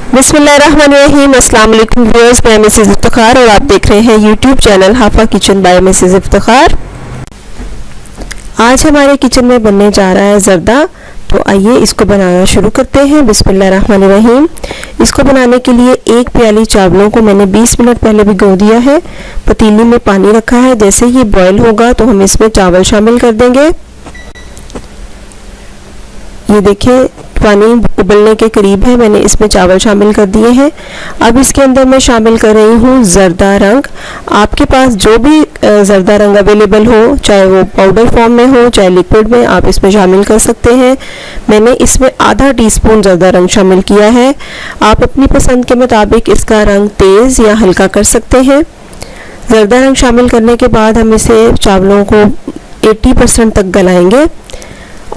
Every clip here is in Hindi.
बिस्मिल्लाहिर्रहमानिर्रहीम। अस्सलाम वालेकुम व्यूअर्स, मैं मिसेस इफ्तिखार और आप देख रहे हैं YouTube channel Hafa kitchen by Mrs Iftikhar. आज हमारे किचन में बनने जा रहा है जर्दा। तो आइए इसको बनाना शुरू करते हैं। बिस्मिल्लाहिर्रहमानिर्रहीम। इसको बनाने के लिए एक प्याली चावलों को मैंने 20 मिनट पहले भिगो दिया है। पतीली में पानी रखा है, जैसे ही बॉयल होगा तो हम इसमें चावल शामिल कर देंगे। ये देखिए पानी उबलने के करीब है, मैंने इसमें चावल शामिल कर दिए हैं। अब इसके अंदर मैं शामिल कर रही हूँ जर्दा रंग। आपके पास जो भी जर्दा रंग अवेलेबल हो, चाहे वो पाउडर फॉर्म में हो चाहे लिक्विड में, आप इसमें शामिल कर सकते हैं। मैंने इसमें आधा टीस्पून जर्दा रंग शामिल किया है। आप अपनी पसंद के मुताबिक इसका रंग तेज़ या हल्का कर सकते हैं। जर्दा रंग शामिल करने के बाद हम इसे चावलों को 80% तक गलाएंगे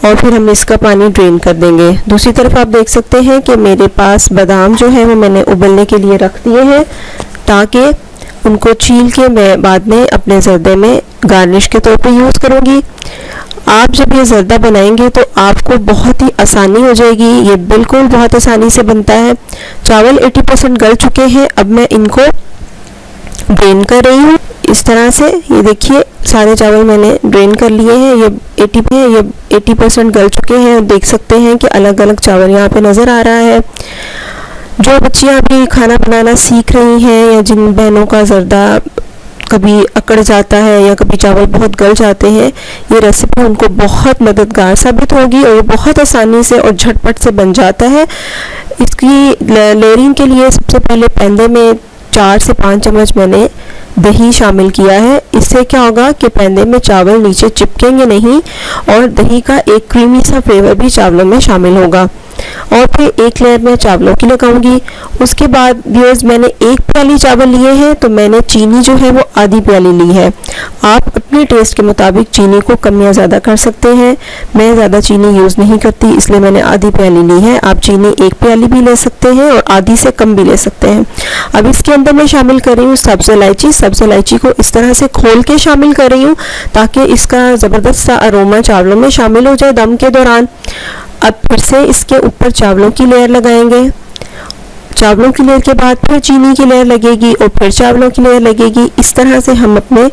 और फिर हम इसका पानी ड्रेन कर देंगे। दूसरी तरफ आप देख सकते हैं कि मेरे पास बादाम जो है वो मैंने उबलने के लिए रख दिए हैं, ताकि उनको छील के मैं बाद में अपने जर्दे में गार्निश के तौर पे यूज़ करूँगी। आप जब ये जर्दा बनाएंगे तो आपको बहुत ही आसानी हो जाएगी। ये बिल्कुल बहुत आसानी से बनता है। चावल 80% गल चुके हैं। अब मैं इनको ड्रेन कर रही हूँ इस तरह से। ये देखिए सारे चावल मैंने ड्रेन कर लिए हैं। ये 80% गल चुके हैं। देख सकते हैं कि अलग अलग चावल यहाँ पे नज़र आ रहा है। जो बच्चियाँ अभी खाना बनाना सीख रही हैं या जिन बहनों का जर्दा कभी अकड़ जाता है या कभी चावल बहुत गल जाते हैं, ये रेसिपी उनको बहुत मददगार साबित होगी और ये बहुत आसानी से और झटपट से बन जाता है। इसकी लेयरिंग के लिए सबसे पहले पैंदे में 4 से 5 चम्मच मैंने दही शामिल किया है। इससे क्या होगा कि पैंदे में चावल नीचे चिपकेंगे नहीं और दही का एक क्रीमी सा फ्लेवर भी चावलों में शामिल होगा। और फिर एक लेयर में चावलों की लगाऊंगी। उसके बाद व्यूअर्स मैंने एक प्याली चावल लिए हैं, तो मैंने चीनी जो है वो आधी प्याली ली है। आप अपने टेस्ट के मुताबिक चीनी को कम या ज़्यादा कर सकते हैं। मैं ज़्यादा चीनी यूज़ नहीं करती, इसलिए मैंने आधी प्याली ली है। आप चीनी एक प्याली भी ले सकते हैं और आधी से कम भी ले सकते हैं। अब इसके अंदर मैं शामिल कर रही हूँ सब्ज़ इलायची। सब्ज़ इलायची को इस तरह से खोल के शामिल कर रही हूँ ताकि इसका ज़बरदस्त सा अरोमा चावलों में शामिल हो जाए दम के दौरान। अब फिर से इसके ऊपर चावलों की लेयर लगाएंगे। चावलों की लेयर के बाद फिर चीनी की लेयर लगेगी और फिर चावलों की लेयर लगेगी। इस तरह से हम अपने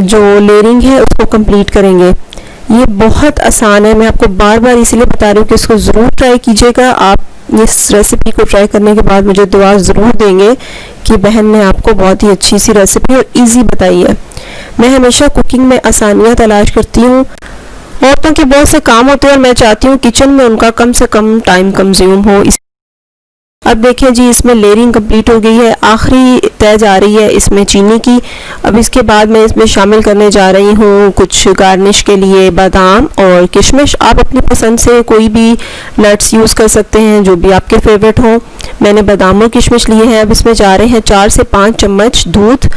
जो लेयरिंग है उसको कंप्लीट करेंगे। ये बहुत आसान है। मैं आपको बार बार इसलिए बता रही हूँ कि इसको ज़रूर ट्राई कीजिएगा। आप इस रेसिपी को ट्राई करने के बाद मुझे दुआ ज़रूर देंगे कि बहन ने आपको बहुत ही अच्छी सी रेसिपी और ईजी बताई है। मैं हमेशा कुकिंग में आसानियाँ तलाश करती हूँ। औरतों के बहुत से काम होते हैं और मैं चाहती हूँ किचन में उनका कम से कम टाइम कंज्यूम हो। अब देखें जी, इसमें लेयरिंग कंप्लीट हो गई है। आखिरी तय जा रही है इसमें चीनी की। अब इसके बाद मैं इसमें शामिल करने जा रही हूँ कुछ गार्निश के लिए बादाम और किशमिश। आप अपनी पसंद से कोई भी नट्स यूज़ कर सकते हैं जो भी आपके फेवरेट हो। मैंने बादाम और किशमिश लिए हैं। अब इसमें जा रहे हैं 4 से 5 चम्मच दूध,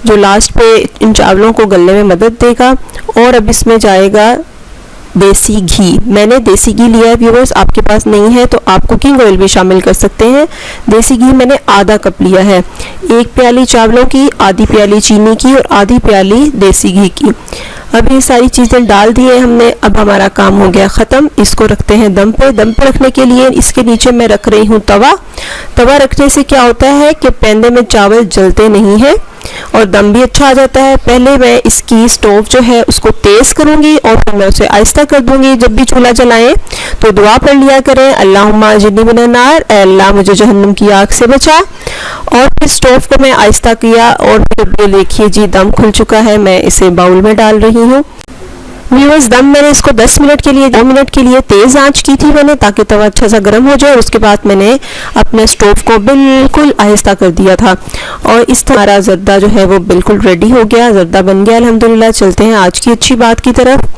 जो लास्ट पे इन चावलों को गलने में मदद देगा। और अब इसमें जाएगा देसी घी। मैंने देसी घी लिया है व्यूअर्स, आपके पास नहीं है तो आप कुकिंग ऑयल भी शामिल कर सकते हैं। देसी घी मैंने आधा कप लिया है। एक प्याली चावलों की, आधी प्याली चीनी की और आधी प्याली देसी घी की। अब ये सारी चीज़ें डाल दी है हमने। अब हमारा काम हो गया ख़त्म। इसको रखते हैं दम पे। दम पे रखने के लिए इसके नीचे मैं रख रही हूँ तवा। तवा रखने से क्या होता है कि पैंदे में चावल जलते नहीं हैं और दम भी अच्छा आ जाता है। पहले मैं इसकी स्टोव जो है उसको तेज़ करूँगी और फिर मैं उसे आहिस्ता कर दूँगी। जब भी चूल्हा जलाएं तो दुआ पढ़ लिया करें, अल्लाहुम्मा अजिरनी मिनन नार, ऐ अल्लाह मुझे जहन्नम की आग से बचा। और फिर स्टोव को मैं आहिस्ता किया और फिर देखिए जी दम खुल चुका है। मैं इसे बाउल में डाल रही हूँ। व्यूअर्स दम मैंने इसको 10 मिनट के लिए 2 मिनट के लिए तेज़ आंच की थी मैंने, ताकि तवा अच्छा सा गर्म हो जाए। और उसके बाद मैंने अपने स्टोव को बिल्कुल आहिस्ता कर दिया था और इस तरह हमारा जर्दा जो है वो बिल्कुल रेडी हो गया। जर्दा बन गया अल्हम्दुलिल्लाह। चलते हैं आज की अच्छी बात की तरफ।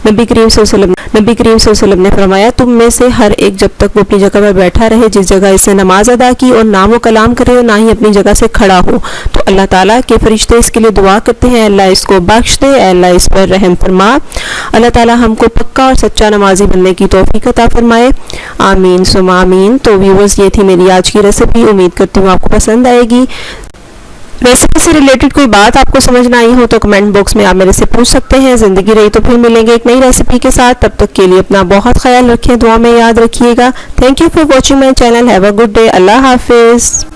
नबी करीम सल्लल्लाहु अलैहि वसल्लम ने फरमाया, तुम में से हर एक जब तक वो अपनी जगह पर बैठा रहे, जिस जगह इसने नमाज अदा की, और ना वो कलाम करे और ना ही अपनी जगह से खड़ा हो, तो अल्लाह ताला के फरिश्ते इसके लिए दुआ करते हैं, अल्लाह इसको बख्श दे, अल्लाह इस पर रहम फरमा। अल्लाह ताला हमको पक्का और सच्चा नमाजी बनने की तौफीक अता फरमाए। आमीन सुमा आमीन। तो व्यूअर्स ये थी मेरी आज की रेसिपी। उम्मीद करती हूँ आपको पसंद आएगी। रेसिपी से रिलेटेड कोई बात आपको समझ ना आई हो तो कमेंट बॉक्स में आप मेरे से पूछ सकते हैं। ज़िंदगी रही तो फिर मिलेंगे एक नई रेसिपी के साथ। तब तक के लिए अपना बहुत ख्याल रखें, दुआ में याद रखिएगा। Thank you for watching my channel. Have a good day. Allah हाफिज़।